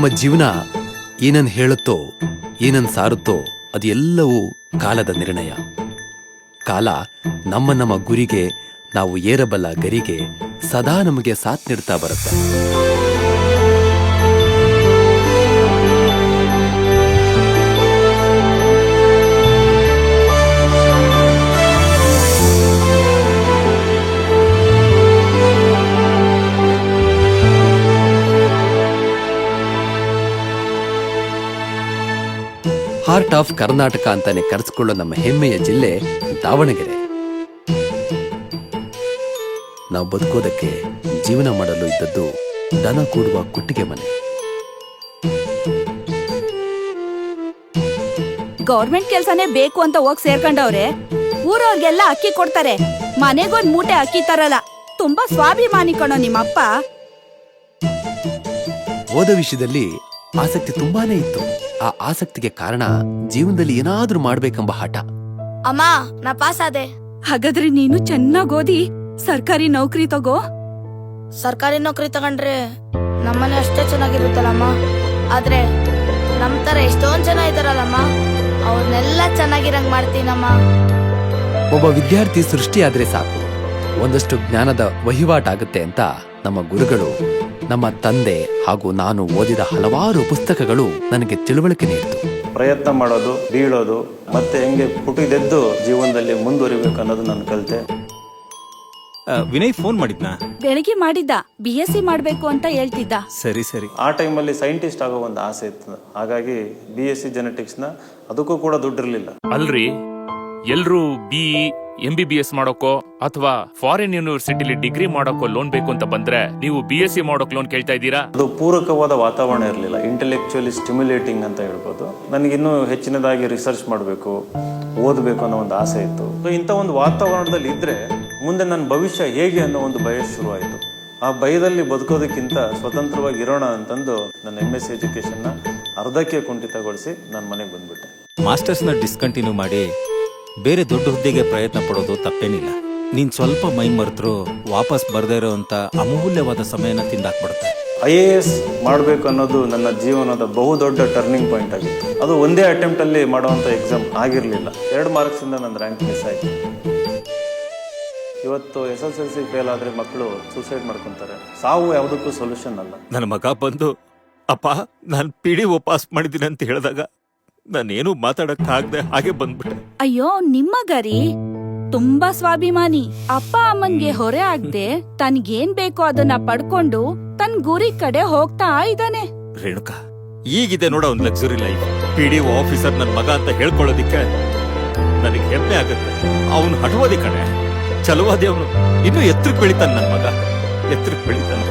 ನಮ್ಮ ಜೀವನ ಏನನ್ ಹೇಳುತ್ತೋ ಏನನ್ ಸಾರುತ್ತೋ ಅದು ಎಲ್ಲವೂ ಕಾಲದ ನಿರ್ಣಯ. ಕಾಲ ನಮ್ಮ ಗುರಿಗೆ, ನಾವು ಏರಬಲ್ಲ ಗರಿಗೆ ಸದಾ ನಮಗೆ ಸಾಥ್ ನೀಡ್ತಾ ಬರುತ್ತೆ. ಹಾರ್ಟ್ ಆಫ್ ಕರ್ನಾಟಕ ಅಂತಾನೆ ಕರೆಸಿಕೊಳ್ಳೋ ನಮ್ಮ ಹೆಮ್ಮೆಯ ಜಿಲ್ಲೆ ದಾವಣಗೆರೆ. ನಾವು ಬದುಕೋದಕ್ಕೆ, ಜೀವನ ಮಾಡಲು ಇದ್ದದ್ದು ದನ ಕೂಡುವ ಕುಟ್ಟಿಗೆ ಮನೆ. ಗೌರ್ಮೆಂಟ್ ಕೆಲ್ಸನೇ ಬೇಕು ಅಂತ ಹೋಗಿ ಸೇರ್ಕೊಂಡವ್ರೆ. ಊರವ್ರಿಗೆಲ್ಲ ಅಕ್ಕಿ ಕೊಡ್ತಾರೆ, ಮನೆಗೊಂದ್ ಮೂಟೆ ಅಕ್ಕಿ ತರಲ್ಲ. ತುಂಬಾ ಸ್ವಾಭಿಮಾನಿ ಕಣೋ ನಿಮ್ಮಪ್ಪ. ಓದ ವಿಷಯದಲ್ಲಿ ಆಸಕ್ತಿ ತುಂಬಾನೇ ಇತ್ತು. ಆ ಆಸಕ್ತಿಗೆ ಕಾರಣ ಜೀವನದಲ್ಲಿ ಏನಾದ್ರೂ ಮಾಡ್ಬೇಕೆಂಬ ಹಠ. ಅಮ್ಮ, ನಾ ಪಾಸ್ ಆದೆ. ಹಾಗಾದ್ರೆ ನೀನು ಚೆನ್ನಾಗ್ ಓದಿ ಸರ್ಕಾರಿ ನೌಕರಿ ತಗೋ. ಸರ್ಕಾರಿ ನೌಕರಿ ತಗೊಂಡ್ರೆ ನಮ್ಮನೆ ಅಷ್ಟೇ ಚೆನ್ನಾಗಿರುತ್ತಲ್ಲಮ್ಮ. ಆದ್ರೆ ನಮ್ ತರ ಎಷ್ಟೊಂದ್ ಜನ ಇದಾರಲ್ಲಮ್ಮ, ಅವ್ರನ್ನೆಲ್ಲ ಚೆನ್ನಾಗಿರಂಗ್ ಮಾಡ್ತೀನಮ್ಮ. ಒಬ್ಬ ವಿದ್ಯಾರ್ಥಿ ಸೃಷ್ಟಿಯಾದ್ರೆ ಸಾಕು, ಒಂದಷ್ಟು ಜ್ಞಾನದ ವಹಿವಾಟಾಗುತ್ತೆ ಅಂತ ನಮ್ಮ ಗುರುಗಳು, ನಮ್ಮ ತಂದೆ ಹಾಗೂ ನಾನು ಓದಿದ ಹಲವಾರು ಪುಸ್ತಕಗಳು ನನಗೆ ತಿಳುವಳಿಕೆ ನೀಡಿತು. ಪ್ರಯತ್ನ ಮಾಡೋದು, ಬೀಳೋದು, ಮತ್ತೆ ಹೆಂಗೆ ಪುಟಿದೆದ್ದು ಜೀವನದಲ್ಲಿ ಮುಂದುವರಿಬೇಕು ಅನ್ನೋದು ನಾನು ಕಲಿತೆ. ವಿನಯ್ ಫೋನ್ ಮಾಡಿದ್ನಾ? ಬೆಳಗ್ಗೆ ಮಾಡಿದ್ದ. BSc ಮಾಡ್ಬೇಕು ಅಂತ ಹೇಳ್ತಿದ್ದ. ಸರಿ. ಆ ಟೈಮಲ್ಲಿ ಸೈಂಟಿಸ್ಟ್ ಆಗೋ ಒಂದು ಆಸೆ ಇತ್ತು. ಹಾಗಾಗಿ BSc ಜೆನೆಟಿಕ್ಸ್ ನ ಅದಕ್ಕೂ ಕೂಡ ದುಡ್ಡಿರ್ಲಿಲ್ಲ. ಅಲ್ರಿ, ಎಲ್ರು BE MBBS ಮಾಡೋಕೋ ಅಥವಾ ಫಾರಿನ್ ಯೂನಿವರ್ಸಿಟಿಲಿ ಡಿಗ್ರಿ ಮಾಡೋಕೋ ಲೋನ್ ಬೇಕು ಅಂತ ಬಂದ್ರೆ ನೀವು BSc ಮಾಡೋಕ್ ಲೋನ್ ಕೇಳ್ತಾ ಇದ್ದೀರಾ? ಅದು ಪೂರಕವಾದ ವಾತಾವರಣ ಇರಲಿಲ್ಲ. ಇಂಟೆಲೆಕ್ಚುಯಲಿ ಸ್ಟಿಮ್ಯುಲೇಟಿಂಗ್ ಅಂತ ಹೇಳ್ಬೋದು. ನನಗಿನ್ನೂ ಹೆಚ್ಚಿನದಾಗಿ ರಿಸರ್ಚ್ ಮಾಡಬೇಕು, ಓದಬೇಕು ಅನ್ನೋ ಒಂದು ಆಸೆ ಇತ್ತು. ಇಂಥ ಒಂದು ವಾತಾವರಣದಲ್ಲಿ ಇದ್ರೆ ಮುಂದೆ ನನ್ನ ಭವಿಷ್ಯ ಹೇಗೆ ಅನ್ನೋ ಒಂದು ಭಯ ಶುರುವಾಯಿತು. ಆ ಭಯದಲ್ಲಿ ಬದುಕೋದಕ್ಕಿಂತ ಸ್ವತಂತ್ರವಾಗಿ ಇರೋಣ ಅಂತಂದು ನನ್ನ MSc ಎಜುಕೇಶನ್ನ ಅರ್ಧಕ್ಕೆ ಕುಂಠಿತಗೊಳಿಸಿ ನಾನು ಮನೆಗೆ ಬಂದ್ಬಿಟ್ಟೆ. ಮಾಸ್ಟರ್ಸ್ನ ಡಿಸ್ಕಂಟಿನ್ಯೂ ಮಾಡಿ ಬೇರೆ ದೊಡ್ಡ ಹುದ್ದೆಗೆ ಪ್ರಯತ್ನ ಪಡೋದು ತಪ್ಪೇನಿಲ್ಲ. ನೀನ್ ಸ್ವಲ್ಪ ಮೈ ಮರೆತರು ವಾಪಸ್ ಬರ್ದೇ ಇರೋಂತ ಅಮೂಲ್ಯವಾದ ಸಮಯನ ತಿಂದಾಕ್ಬಿಡುತ್ತೆ. IAS ಮಾಡಬೇಕು ಅನ್ನೋದು ನನ್ನ ಜೀವನದ ಬಹುದೊಡ್ಡ ಟರ್ನಿಂಗ್ ಪಾಯಿಂಟ್ ಆಗಿತ್ತು. ಅದು ಒಂದೇ ಅಟೆಂಪ್ಟ್ ಅಲ್ಲಿ ಮಾಡುವಂತ ಎಕ್ಸಾಮ್ ಆಗಿರಲಿಲ್ಲ. 2 ಮಾರ್ಕ್ಸ್ ಇಂದ ನನ್ನ ರ್ಯಾಂಕ್ ಮಿಸ್ ಆಯ್ತು. ಇವತ್ತು SSLC ಫೇಲ್ ಆದ್ರೆ ಮಕ್ಕಳು ಸೂಸೈಡ್ ಮಾಡ್ಕೊಂತಾರೆ. ಸಾವು ಯಾವುದಕ್ಕೂ ಸೊಲ್ಯೂಷನ್ ಅಲ್ಲ. ನನ್ನ ಮಗ ಬಂದು ಅಪ್ಪ ನಾನು PDO ಪಾಸ್ ಮಾಡಿದ್ದೀನಿ ಅಂತ ಹೇಳಿದಾಗ ನಾನೇನು ಮಾತಾಡಕ್ ಆಗದೆ ಹಾಗೆ ಬಂದ್ಬಿಟ್ಟೆ. ಅಯ್ಯೋ, ನಿಮ್ಮ ಗರಿ ತುಂಬಾ ಸ್ವಾಭಿಮಾನಿ. ಅಪ್ಪ ಅಮ್ಮನ್ಗೆ ಹೊರೆ ಆಗದೆ ತನ್ಗೇನ್ ಬೇಕೋ ಅದನ್ನ ಪಡ್ಕೊಂಡು ತನ್ ಗುರಿ ಕಡೆ ಹೋಗ್ತಾ ಇದ್ದಾನೆ. ರೇಣುಕಾ, ಈಗಿದೆ ನೋಡ ಒಂದ್ ಲಕ್ಸುರಿ ಲೈಫ್. PDO ಆಫೀಸರ್ ನನ್ ಮಗ ಅಂತ ಹೇಳ್ಕೊಳ್ಳೋದಿಕ್ಕೆ ನನಗೆ ಹೆಮ್ಮೆ ಆಗುತ್ತೆ. ಅವನು ಹಠವಾದಿ ಕಣೆ, ಚಲವಾದಿ. ಅವನು ಇನ್ನೂ ಎತ್ತರಕ್ಕೆ ಬೆಳಿತಾನೆ. ನನ್ ಮಗ ಎತ್ತರಕ್ಕೆ ಬೆಳಿತಾನೆ.